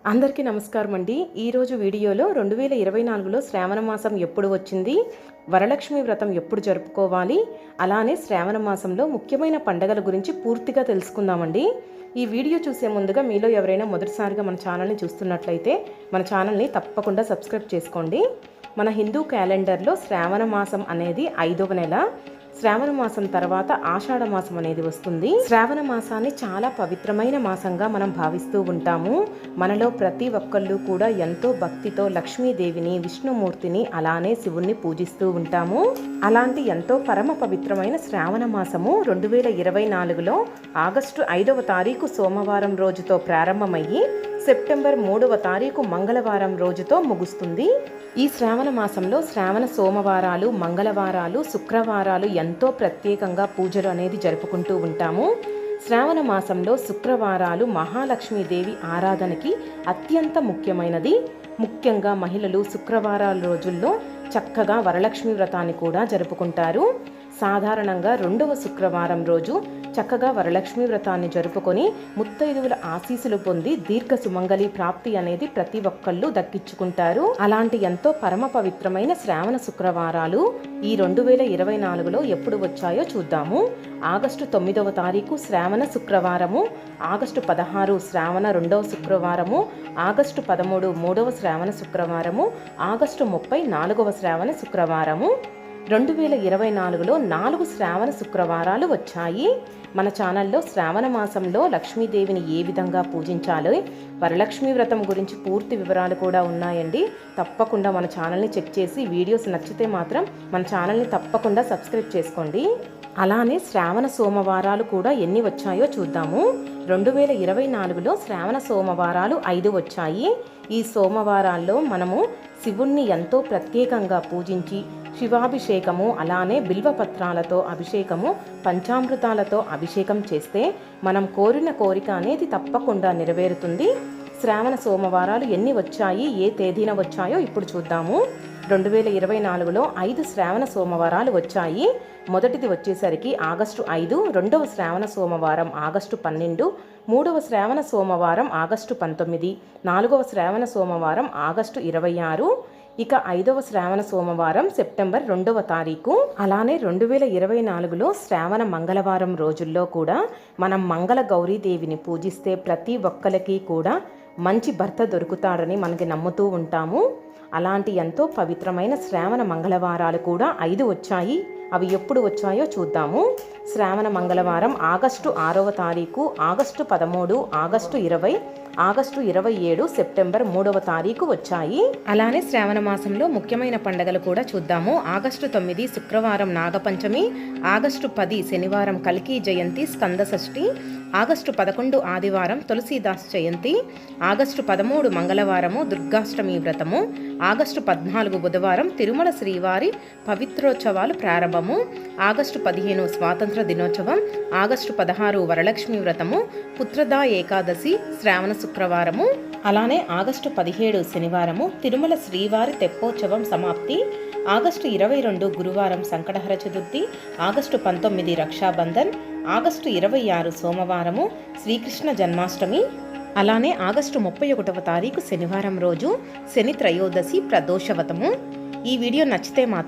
అందరికీ నమస్కారం అండి. ఈరోజు వీడియోలో 2024లో శ్రావణ మాసం ఎప్పుడు వచ్చింది, వరలక్ష్మి వ్రతం ఎప్పుడు జరుపుకోవాలి, అలానే శ్రావణ మాసంలో ముఖ్యమైన పండగల గురించి పూర్తిగా తెలుసుకుందామండి. ఈ వీడియో చూసే ముందుగా మీలో ఎవరైనా మొదటిసారిగా మన ఛానల్ని చూస్తున్నట్లయితే మన ఛానల్ని తప్పకుండా సబ్స్క్రైబ్ చేసుకోండి. మన హిందూ క్యాలెండర్లో శ్రావణ మాసం అనేది 5వ నెల. శ్రావణ మాసం తర్వాత ఆషాఢ మాసం అనేది వస్తుంది. శ్రావణ మాసాన్ని చాలా పవిత్రమైన మాసంగా మనం భావిస్తూ ఉంటాము. మనలో ప్రతి ఒక్కళ్ళు కూడా ఎంతో భక్తితో లక్ష్మీదేవిని, విష్ణుమూర్తిని, అలానే శివుణ్ణి పూజిస్తూ ఉంటాము. అలాంటి ఎంతో పరమ పవిత్రమైన శ్రావణ మాసము 2024లో ఆగస్టు 5వ తారీఖు సోమవారం రోజుతో ప్రారంభమయ్యి సెప్టెంబర్ 3వ తారీఖు మంగళవారం రోజుతో ముగుస్తుంది. ఈ శ్రావణ మాసంలో శ్రావణ సోమవారాలు, మంగళవారాలు, శుక్రవారాలు ఎంతో ప్రత్యేకంగా పూజలు అనేది జరుపుకుంటూ ఉంటాము. శ్రావణ మాసంలో శుక్రవారాలు మహాలక్ష్మీదేవి ఆరాధనకి అత్యంత ముఖ్యమైనది. ముఖ్యంగా మహిళలు శుక్రవారాల రోజుల్లో చక్కగా వరలక్ష్మి వ్రతాన్ని కూడా జరుపుకుంటారు. సాధారణంగా 2వ శుక్రవారం రోజు చక్కగా వరలక్ష్మి వ్రతాన్ని జరుపుకొని ముత్తైదువుల ఆశీస్సులు పొంది దీర్ఘ సుమంగళి ప్రాప్తి అనేది ప్రతి ఒక్కళ్ళు దక్కించుకుంటారు. అలాంటి ఎంతో పరమ పవిత్రమైన శ్రావణ శుక్రవారాలు ఈ 2024లో ఎప్పుడు వచ్చాయో చూద్దాము. ఆగస్టు 9వ తారీఖు శ్రావణ శుక్రవారము, ఆగస్టు 16 శ్రావణ 2వ శుక్రవారము, ఆగస్టు 13 3వ శ్రావణ శుక్రవారము, ఆగస్టు 30 4వ శ్రావణ శుక్రవారము. 2024లో 4 శ్రావణ శుక్రవారాలు వచ్చాయి. మన ఛానల్లో శ్రావణ మాసంలో లక్ష్మీదేవిని ఏ విధంగా పూజించాలో, వరలక్ష్మి వ్రతం గురించి పూర్తి వివరాలు కూడా ఉన్నాయండి. తప్పకుండా మన ఛానల్ని చెక్ చేసి వీడియోస్ నచ్చితే మాత్రం మన ఛానల్ని తప్పకుండా సబ్స్క్రైబ్ చేసుకోండి. అలానే శ్రావణ సోమవారాలు కూడా ఎన్ని వచ్చాయో చూద్దాము. 2024లో శ్రావణ సోమవారాలు 5 వచ్చాయి. ఈ సోమవారాల్లో మనము శివుణ్ణి ఎంతో ప్రత్యేకంగా పూజించి శివాభిషేకము, అలానే బిల్వపత్రాలతో అభిషేకము, పంచామృతాలతో అభిషేకం చేస్తే మనం కోరిన కోరిక అనేది తప్పకుండా నెరవేరుతుంది. శ్రావణ సోమవారాలు ఎన్ని వచ్చాయి, ఏ తేదీన వచ్చాయో ఇప్పుడు చూద్దాము. 2024లో 5 శ్రావణ సోమవారాలు వచ్చాయి. మొదటిది వచ్చేసరికి ఆగస్టు 5, 2వ శ్రావణ సోమవారం ఆగస్టు 12, 3వ శ్రావణ సోమవారం ఆగస్టు 19, 4వ శ్రావణ సోమవారం ఆగస్టు 26, ఇక 5వ శ్రావణ సోమవారం సెప్టెంబర్ 2వ తారీఖు. అలానే 2024లో శ్రావణ మంగళవారం రోజుల్లో కూడా మనం మంగళ గౌరీదేవిని పూజిస్తే ప్రతి ఒక్కరికి కూడా మంచి భర్త దొరుకుతాడని మనకి నమ్ముతూ ఉంటాము. అలాంటి ఎంతో పవిత్రమైన శ్రావణ మంగళవారాలు కూడా 5 వచ్చాయి. అవి ఎప్పుడు వచ్చాయో చూద్దాము. శ్రావణ మంగళవారం ఆగస్టు 6వ తారీఖు, ఆగస్టు 13, ఆగస్టు 20, ఆగస్టు 27, సెప్టెంబర్ 3వ తారీఖు వచ్చాయి. అలానే శ్రావణ మాసంలో ముఖ్యమైన పండుగలు కూడా చూద్దాము. ఆగస్టు 9 శుక్రవారం నాగపంచమి, ఆగస్టు 10 శనివారం కల్కి జయంతి స్కంద షష్ఠి, ఆగస్టు 11 ఆదివారం తులసీదాస్ జయంతి, ఆగస్టు 13 మంగళవారము దుర్గాష్టమి వ్రతము, ఆగస్టు 14 బుధవారం తిరుమల శ్రీవారి పవిత్రోత్సవాలు ప్రారంభము, ఆగస్టు 15 స్వాతంత్ర దినోత్సవం, ఆగస్టు 16 వరలక్ష్మి వ్రతము, పుత్రదా ఏకాదశి శ్రావణ శుక్రవారము, అలానే ఆగస్టు 17 శనివారము తిరుమల శ్రీవారి తెప్పోత్సవం సమాప్తి, ఆగస్టు 22 గురువారం సంకటహర చతుర్థి, ఆగస్టు 19 రక్షాబంధన్, ఆగస్టు 26 సోమవారము శ్రీకృష్ణ జన్మాష్టమి, అలానే ఆగస్టు 31వ తారీఖు శనివారం రోజు శని త్రయోదశి ప్రదోషవతము. ఈ వీడియో నచ్చితే మాత్రం